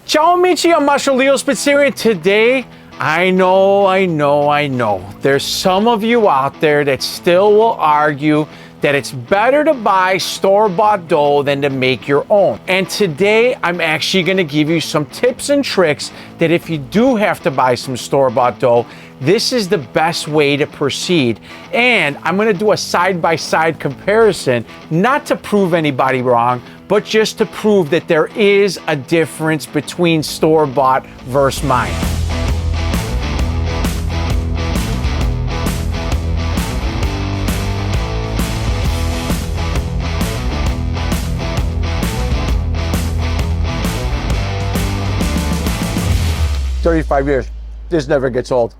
Ciao amici, I'm Master Leo Spitzerian. Today, I know. There's some of you out there that still will argue that it's better to buy store-bought dough than to make your own. And today, I'm actually gonna give you some tips and tricks that if you do have to buy some store-bought dough, this is the best way to proceed. And I'm gonna do a side-by-side comparison, not to prove anybody wrong, but just to prove that there is a difference between store-bought versus mine. "35 years, this never gets old."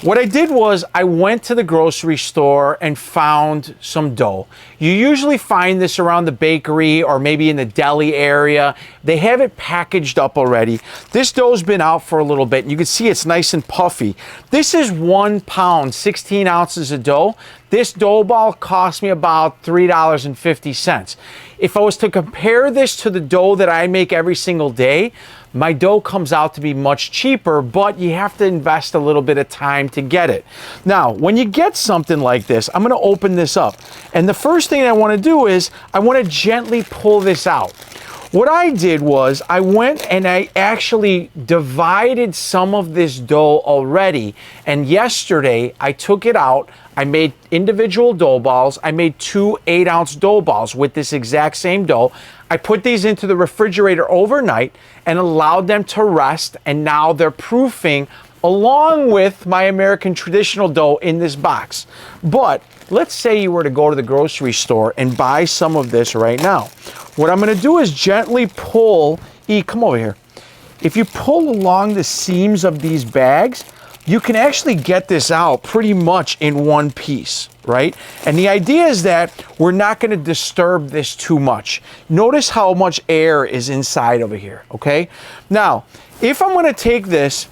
What I did was I went to the grocery store and found some dough. You usually find this around the bakery or maybe in the deli area. They have it packaged up already. This dough's been out for a little bit, and you can see it's nice and puffy. This is 1 pound, 16 ounces of dough. This dough ball cost me about $3.50. If I was to compare this to the dough that I make every single day, my dough comes out to be much cheaper, but you have to invest a little bit of time to get it. Now, when you get something like this, I'm gonna open this up. And the first thing I wanna do is I wanna gently pull this out. What I did was I went and I actually divided some of this dough already. And yesterday I took it out. I made individual dough balls. I made 2 8-ounce dough balls with this exact same dough. I put these into the refrigerator overnight and allowed them to rest. And now they're proofing along with my American traditional dough in this box. But let's say you were to go to the grocery store and buy some of this right now. What I'm gonna do is gently pull, come over here. If you pull along the seams of these bags, you can actually get this out pretty much in one piece, right? And the idea is that we're not gonna disturb this too much. Notice how much air is inside over here, okay? Now, if I'm gonna take this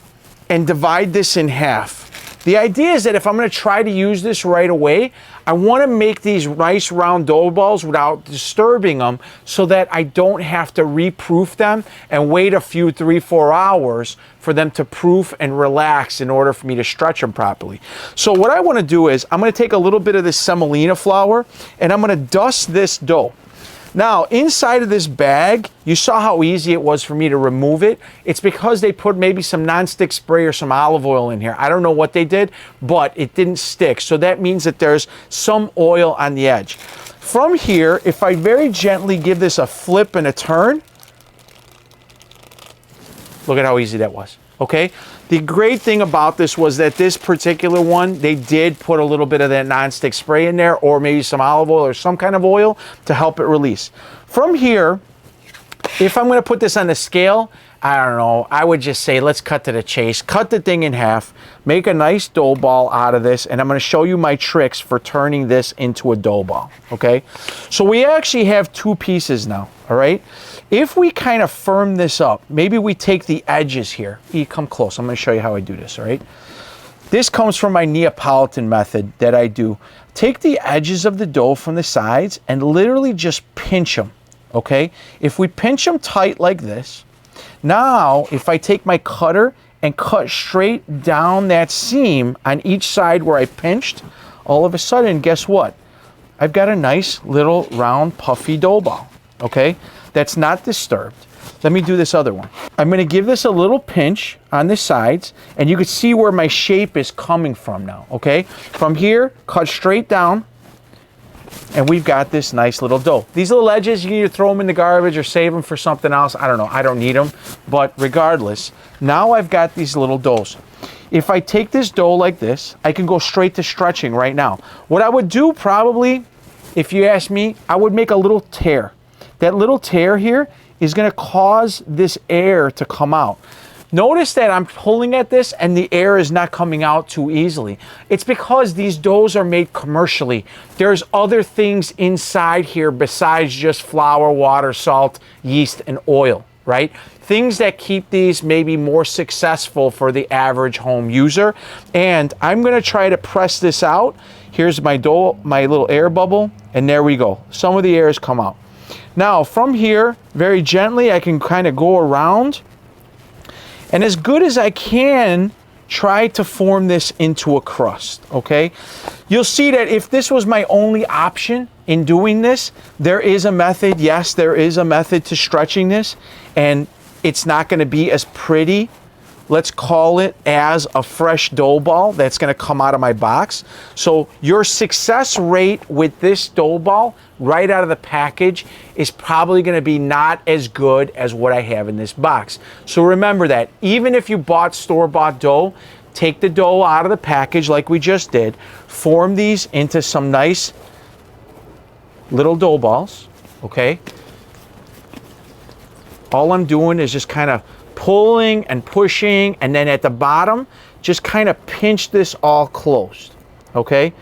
and divide this in half, the idea is that if I'm gonna try to use this right away, I wanna make these nice round dough balls without disturbing them so that I don't have to reproof them and wait a few 3-4 hours for them to proof and relax in order for me to stretch them properly. So what I wanna do is I'm gonna take a little bit of this semolina flour and I'm gonna dust this dough. Now, inside of this bag, you saw how easy it was for me to remove it. It's because they put maybe some nonstick spray or some olive oil in here. I don't know what they did, but it didn't stick. So that means that there's some oil on the edge. From here, if I very gently give this a flip and a turn, look at how easy that was, okay? The great thing about this was that this particular one, they did put a little bit of that nonstick spray in there or maybe some olive oil or some kind of oil to help it release. From here, if I'm gonna put this on the scale, I don't know, I would just say let's cut to the chase. Cut the thing in half, make a nice dough ball out of this, and I'm gonna show you my tricks for turning this into a dough ball, okay? So we actually have 2 pieces now, all right? If we kind of firm this up, maybe we take the edges here. Come close, I'm gonna show you how I do this, all right? This comes from my Neapolitan method that I do. Take the edges of the dough from the sides and literally just pinch them, okay? If we pinch them tight like this, now if I take my cutter and cut straight down that seam on each side where I pinched, all of a sudden, guess what? I've got a nice little round puffy dough ball, okay? That's not disturbed. Let me do this other one. I'm gonna give this a little pinch on the sides, and you can see where my shape is coming from now, okay? From here, cut straight down, and we've got this nice little dough. These little edges, you can either throw them in the garbage or save them for something else. I don't know, I don't need them, but regardless, now I've got these little doughs. If I take this dough like this, I can go straight to stretching right now. What I would do probably, if you ask me, I would make a little tear. That little tear here is gonna cause this air to come out. Notice that I'm pulling at this and the air is not coming out too easily. It's because these doughs are made commercially. There's other things inside here besides just flour, water, salt, yeast, and oil, right? Things that keep these maybe more successful for the average home user. And I'm gonna try to press this out. Here's my dough, my little air bubble, and there we go. Some of the air has come out. Now from here, very gently, I can kind of go around and as good as I can, try to form this into a crust, okay? You'll see that if this was my only option in doing this, there is a method, yes, there is a method to stretching this, and it's not gonna be as pretty, let's call it, as a fresh dough ball that's gonna come out of my box. So your success rate with this dough ball right out of the package is probably gonna be not as good as what I have in this box. So remember that, even if you bought store-bought dough, take the dough out of the package like we just did, form these into some nice little dough balls, okay? All I'm doing is just kind of pulling and pushing, and then at the bottom, just kind of pinch this all closed, okay?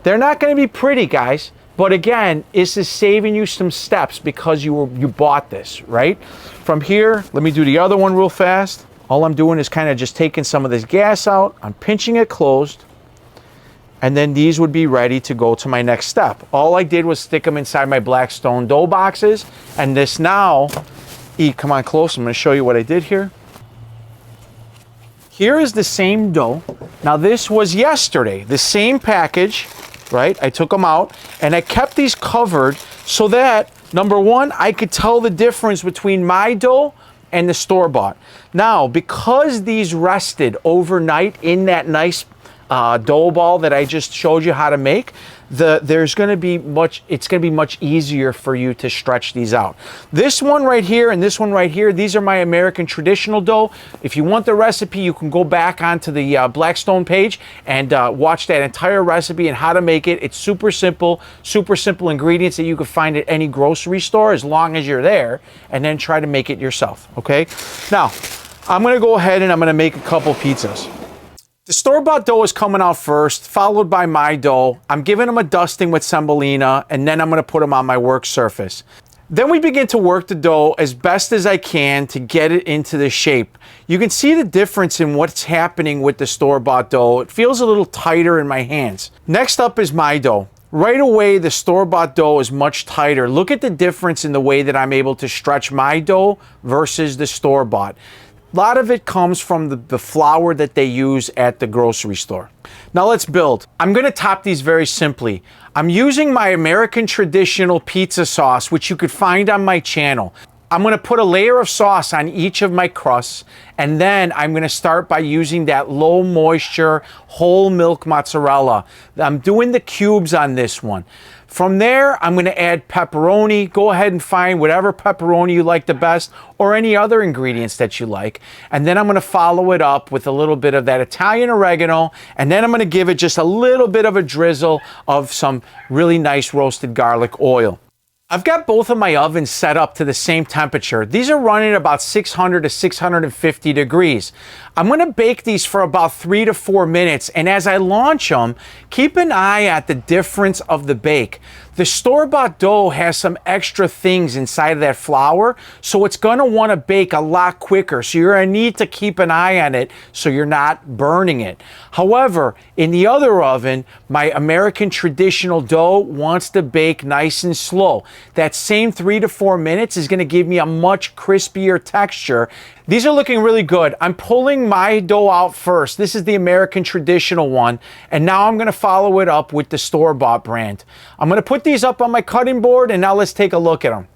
They're not gonna be pretty, guys, but again, this is saving you some steps because you bought this, right? From here, let me do the other one real fast. All I'm doing is kind of just taking some of this gas out, I'm pinching it closed, and then these would be ready to go to my next step. All I did was stick them inside my Blackstone dough boxes, and this now, come on close, I'm gonna show you what I did here. Here is the same dough. Now this was yesterday, the same package, right? I took them out and I kept these covered so that, number one, I could tell the difference between my dough and the store-bought. Now, because these rested overnight in that nice dough ball that I just showed you how to make, it's gonna be much easier for you to stretch these out. This one right here and this one right here, these are my American traditional dough. If you want the recipe, you can go back onto the Blackstone page and watch that entire recipe and how to make it. It's super simple ingredients that you can find at any grocery store as long as you're there, and then try to make it yourself, okay? Now, I'm gonna go ahead and I'm gonna make a couple pizzas. The store-bought dough is coming out first, followed by my dough. I'm giving them a dusting with semolina, and then I'm gonna put them on my work surface. Then we begin to work the dough as best as I can to get it into the shape. You can see the difference in what's happening with the store-bought dough. It feels a little tighter in my hands. Next up is my dough. Right away, the store-bought dough is much tighter. Look at the difference in the way that I'm able to stretch my dough versus the store-bought. A lot of it comes from the flour that they use at the grocery store. Now let's build. I'm gonna top these very simply. I'm using my American traditional pizza sauce, which you could find on my channel. I'm gonna put a layer of sauce on each of my crusts, and then I'm gonna start by using that low moisture whole milk mozzarella. I'm doing the cubes on this one. From there, I'm gonna add pepperoni. Go ahead and find whatever pepperoni you like the best, or any other ingredients that you like. And then I'm gonna follow it up with a little bit of that Italian oregano, and then I'm gonna give it just a little bit of a drizzle of some really nice roasted garlic oil. I've got both of my ovens set up to the same temperature. These are running about 600 to 650 degrees. I'm gonna bake these for about 3 to 4 minutes, and as I launch them, keep an eye at the difference of the bake. The store-bought dough has some extra things inside of that flour, so it's gonna wanna bake a lot quicker, so you're gonna need to keep an eye on it so you're not burning it. However, in the other oven, my American traditional dough wants to bake nice and slow. That same 3 to 4 minutes is gonna give me a much crispier texture. These are looking really good. I'm pulling my dough out first. This is the American traditional one, and now I'm gonna follow it up with the store-bought brand. I'm gonna put these up on my cutting board, and now let's take a look at them.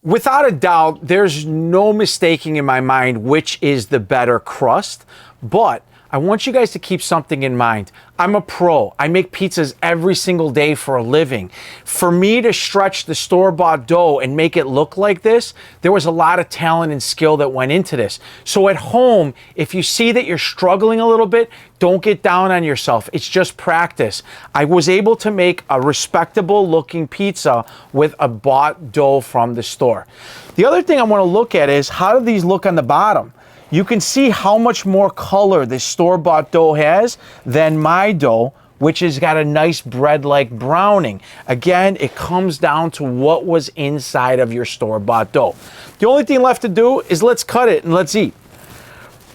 Without a doubt, there's no mistaking in my mind which is the better crust, but I want you guys to keep something in mind. I'm a pro. I make pizzas every single day for a living. For me to stretch the store-bought dough and make it look like this, there was a lot of talent and skill that went into this. So at home, if you see that you're struggling a little bit, don't get down on yourself. It's just practice. I was able to make a respectable looking pizza with a bought dough from the store. The other thing I want to look at is, how do these look on the bottom? You can see how much more color this store-bought dough has than my dough, which has got a nice bread-like browning. Again, it comes down to what was inside of your store-bought dough. The only thing left to do is let's cut it and let's eat.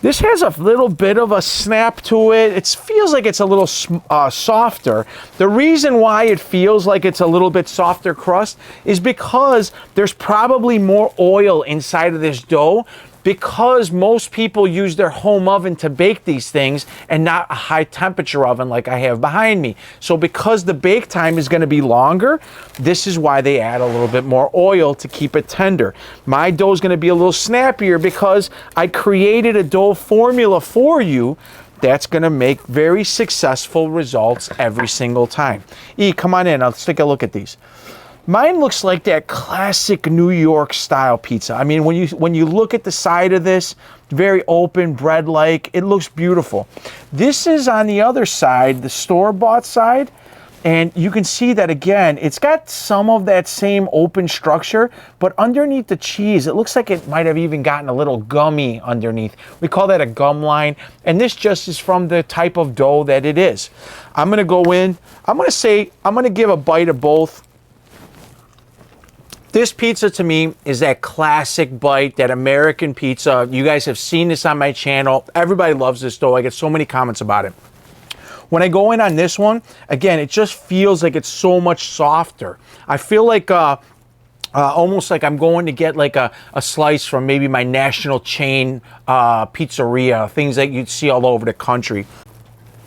This has a little bit of a snap to it. It feels like it's a little softer. The reason why it feels like it's a little bit softer crust is because there's probably more oil inside of this dough, because most people use their home oven to bake these things and not a high temperature oven like I have behind me. So because the bake time is going to be longer, this is why they add a little bit more oil to keep it tender. My dough is going to be a little snappier because I created a dough formula for you that's going to make very successful results every single time. E, come on in. Let's take a look at these. Mine looks like that classic New York style pizza. I mean, when you look at the side of this, very open, bread-like, it looks beautiful. This is on the other side, the store-bought side, and you can see that again, it's got some of that same open structure, but underneath the cheese, it looks like it might have even gotten a little gummy underneath. We call that a gum line, and this just is from the type of dough that it is. I'm gonna go in, I'm gonna give a bite of both. This pizza to me is that classic bite, that American pizza. You guys have seen this on my channel. Everybody loves this dough. I get so many comments about it. When I go in on this one, again, it just feels like it's so much softer. I feel like almost like I'm going to get like a slice from maybe my national chain pizzeria, things that you'd see all over the country.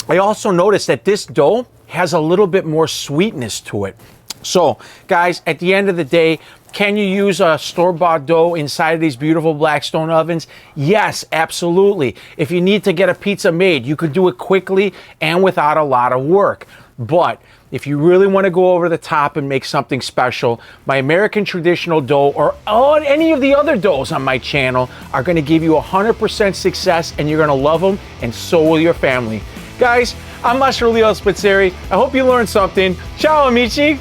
I also noticed that this dough has a little bit more sweetness to it. So, guys, at the end of the day, can you use a store-bought dough inside of these beautiful Blackstone ovens? Yes, absolutely. If you need to get a pizza made, you could do it quickly and without a lot of work. But if you really want to go over the top and make something special, my American traditional dough or any of the other doughs on my channel are going to give you 100% success, and you're going to love them, and so will your family. Guys, I'm Master Leo Spitzeri. I hope you learned something. Ciao, amici.